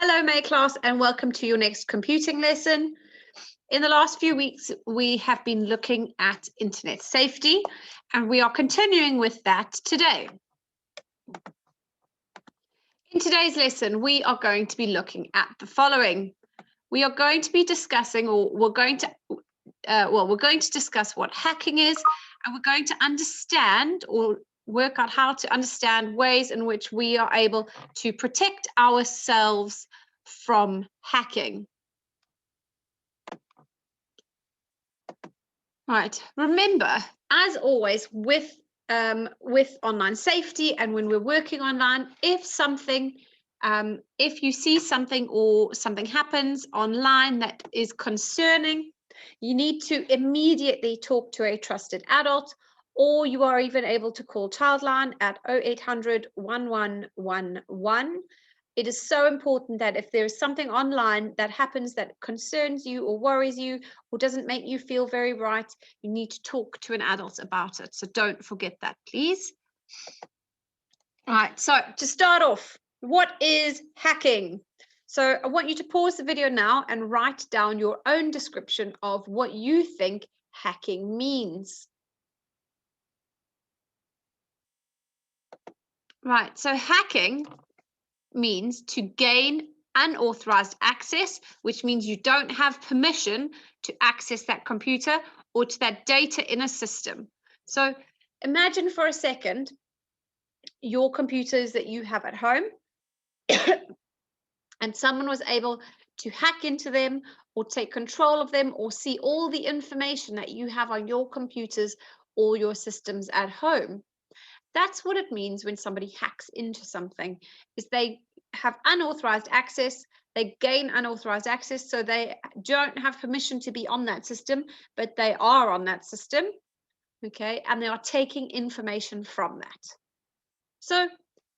Hello, May class, and welcome to your next computing lesson. In the last few weeks, we have been looking at internet safety, and we are continuing with that today. In today's lesson, we are going to be looking at the following. We are going to be discussing, or we're going to discuss what hacking is, and we're going to understand or work out how to understand ways in which we are able to protect ourselves from hacking. Right. Remember, as always, with online safety and when we're working online, if you see something or something happens online that is concerning, you need to immediately talk to a trusted adult, or you are even able to call Childline at 0800 1111. It is so important that if there is something online that happens that concerns you or worries you or doesn't make you feel very right, you need to talk to an adult about it. So don't forget that, please. All right, so to start off, what is hacking? So I want you to pause the video now and write down your own description of what you think hacking means. Right, so hacking means to gain unauthorized access, which means you don't have permission to access that computer or to that data in a system. So imagine for a second your computers that you have at home and someone was able to hack into them or take control of them or see all the information that you have on your computers or your systems at home. That's what it means when somebody hacks into something, is they have unauthorized access, they gain unauthorized access, so they don't have permission to be on that system, but they are on that system, okay, and they are taking information from that. So I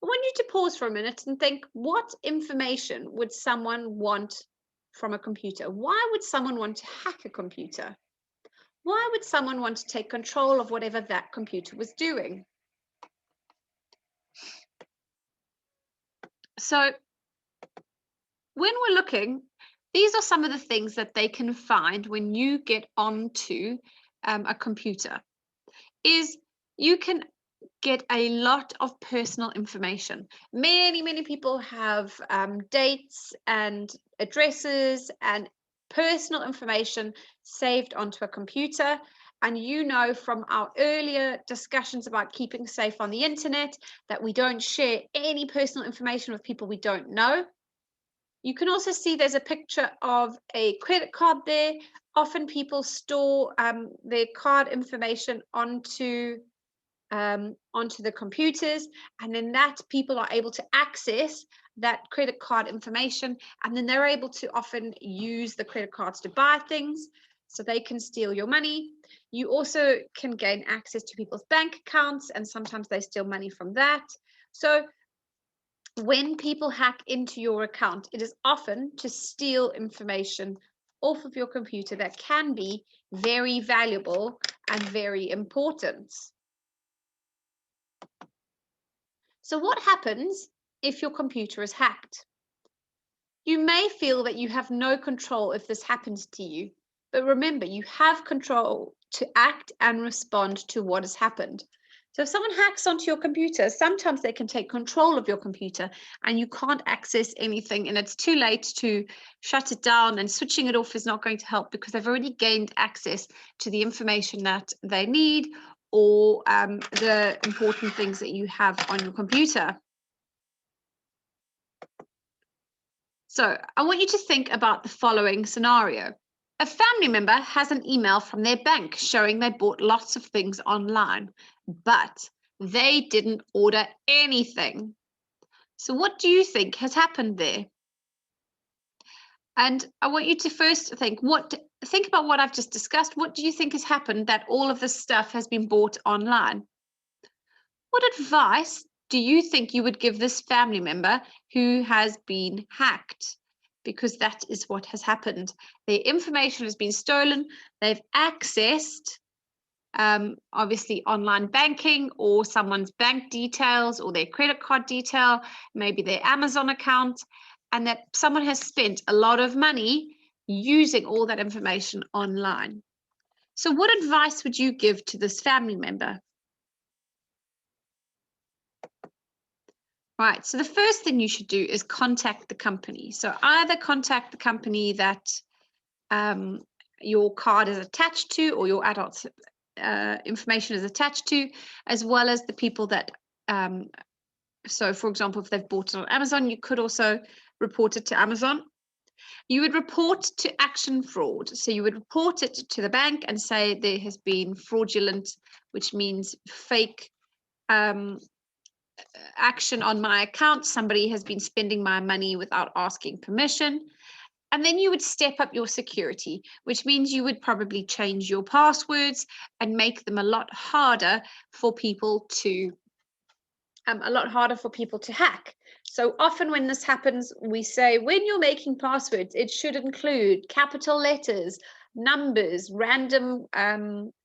want you to pause for a minute and think, what information would someone want from a computer? Why would someone want to hack a computer? Why would someone want to take control of whatever that computer was doing? So when we're looking, these are some of the things that they can find when you get onto a computer. Is you can get a lot of personal information. Many people have dates and addresses and personal information saved onto a computer. And you know from our earlier discussions about keeping safe on the internet that we don't share any personal information with people we don't know. You can also see there's a picture of a credit card there. Often people store their card information onto the computers, and then that people are able to access that credit card information, and then they're able to often use the credit cards to buy things, so they can steal your money. You also can gain access to people's bank accounts, and sometimes they steal money from that. So when people hack into your account, it is often to steal information off of your computer that can be very valuable and very important. So what happens if your computer is hacked? You may feel that you have no control if this happens to you, but remember, you have control to act and respond to what has happened. So if someone hacks onto your computer, sometimes they can take control of your computer and you can't access anything, and it's too late to shut it down, and switching it off is not going to help because they've already gained access to the information that they need or the important things that you have on your computer. So I want you to think about the following scenario. A family member has an email from their bank showing they bought lots of things online, but they didn't order anything. So what do you think has happened there? And I want you to first think about what I've just discussed. What do you think has happened that all of this stuff has been bought online? What advice do you think you would give this family member who has been hacked? Because that is what has happened. Their information has been stolen. They've accessed, obviously, online banking or someone's bank details or their credit card detail, maybe their Amazon account, and that someone has spent a lot of money using all that information online. So what advice would you give to this family member? Right, so the first thing you should do is contact the company. So either contact the company that your card is attached to, or your adult information is attached to, as well as the people that, so for example, if they've bought it on Amazon, you could also report it to Amazon. You would report to action fraud. So you would report it to the bank and say there has been fraudulent, which means fake action on my account. Somebody has been spending my money without asking permission. And then you would step up your security, which means you would probably change your passwords and make them a lot harder for people to hack. So often when this happens, we say when you're making passwords, it should include capital letters, numbers, random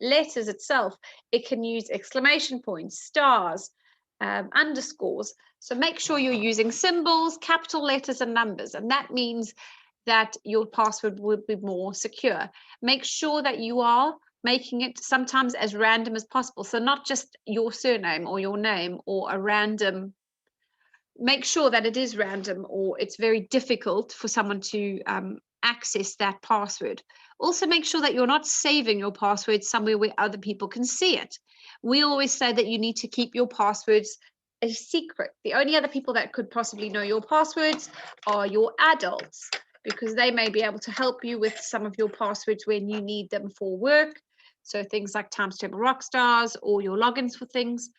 letters itself. It can use exclamation points, stars, underscores. So make sure you're using symbols, capital letters, and numbers. And that means that your password would be more secure. Make sure that you are making it sometimes as random as possible. So not just your surname or your name or a random, make sure that it is random or it's very difficult for someone to access that password. Also make sure that you're not saving your password somewhere where other people can see it. We always say that you need to keep your passwords a secret. The only other people that could possibly know your passwords are your adults, because they may be able to help you with some of your passwords when you need them for work. So things like Times Table Rockstars or your logins for things.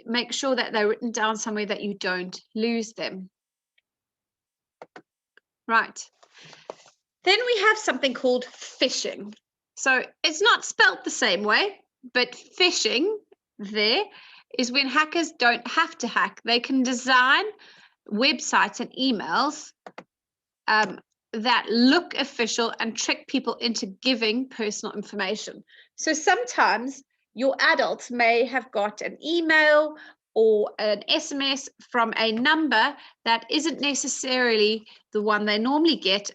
Make sure that they're written down somewhere that you don't lose them. Right. Then we have something called phishing. So it's not spelt the same way, but phishing there is when hackers don't have to hack. They can design websites and emails that look official and trick people into giving personal information. So sometimes your adults may have got an email or an SMS from a number that isn't necessarily the one they normally get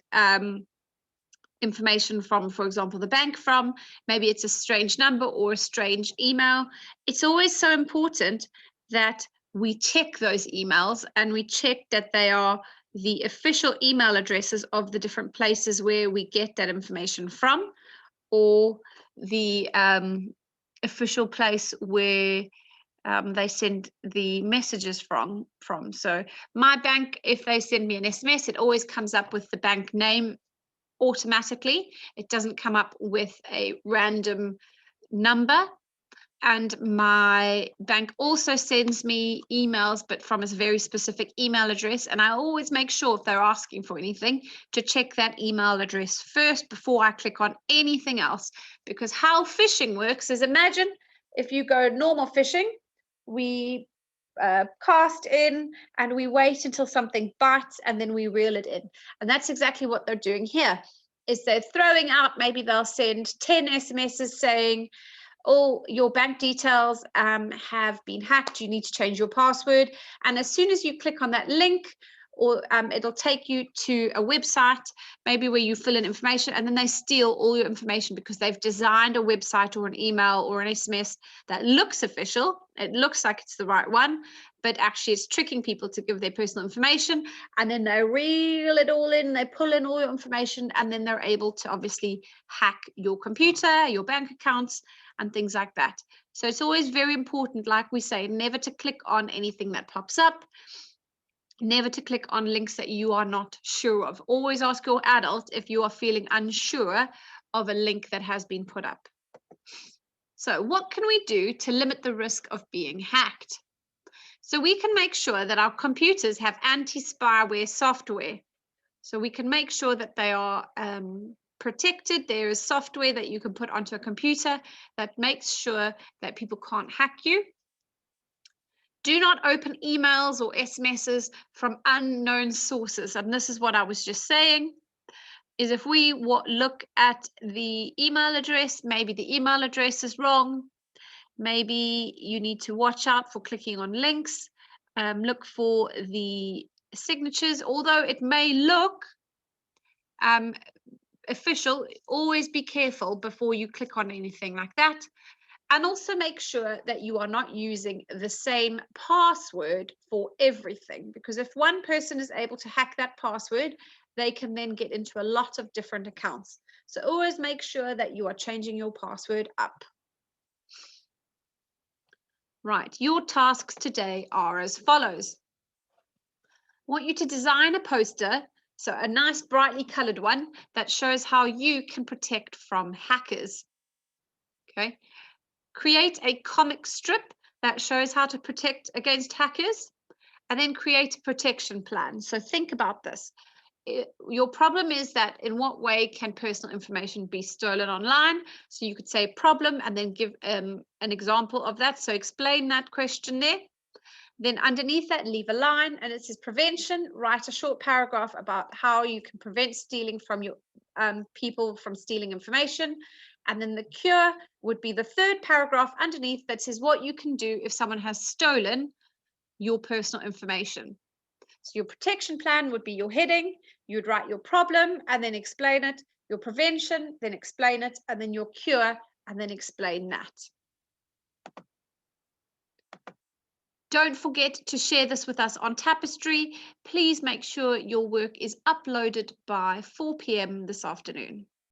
information from, for example, the bank from. Maybe it's a strange number or a strange email. It's always so important that we check those emails and we check that they are the official email addresses of the different places where we get that information from, or the official place where they send the messages from. So my bank, if they send me an SMS, it always comes up with the bank name automatically. It doesn't come up with a random number. And my bank also sends me emails, but from a very specific email address. And I always make sure if they're asking for anything to check that email address first before I click on anything else. Because how phishing works is, imagine if you go normal phishing, we cast in and we wait until something bites and then we reel it in. And that's exactly what they're doing here, is they're throwing out, maybe they'll send 10 SMSs saying, all your bank details have been hacked, you need to change your password. And as soon as you click on that link, or it'll take you to a website, maybe where you fill in information, and then they steal all your information because they've designed a website or an email or an SMS that looks official. It looks like it's the right one, but actually it's tricking people to give their personal information. And then they reel it all in, they pull in all your information, and then they're able to obviously hack your computer, your bank accounts, and things like that. So it's always very important, like we say, never to click on anything that pops up, never to click on links that you are not sure of. Always ask your adult if you are feeling unsure of a link that has been put up. So what can we do to limit the risk of being hacked? So we can make sure that our computers have anti-spyware software. So we can make sure that they are protected. There is software that you can put onto a computer that makes sure that people can't hack you. Do not open emails or SMSs from unknown sources. And this is what I was just saying, is if we look at the email address, maybe the email address is wrong. Maybe you need to watch out for clicking on links. Look for the signatures, although it may look official, always be careful before you click on anything like that. And also make sure that you are not using the same password for everything, because if one person is able to hack that password, they can then get into a lot of different accounts. So always make sure that you are changing your password up. Right, your tasks today are as follows. I want you to design a poster, so a nice brightly colored one that shows how you can protect from hackers. Okay. Create a comic strip that shows how to protect against hackers, and then create a protection plan. So think about this. Your problem is that in what way can personal information be stolen online? So you could say problem and then give an example of that. So explain that question there. Then underneath that, leave a line and it says prevention. Write a short paragraph about how you can prevent stealing from your people from stealing information. And then the cure would be the third paragraph underneath that says what you can do if someone has stolen your personal information. So your protection plan would be your heading, you'd write your problem and then explain it, your prevention, then explain it, and then your cure, and then explain that. Don't forget to share this with us on Tapestry. Please make sure your work is uploaded by 4 p.m. this afternoon.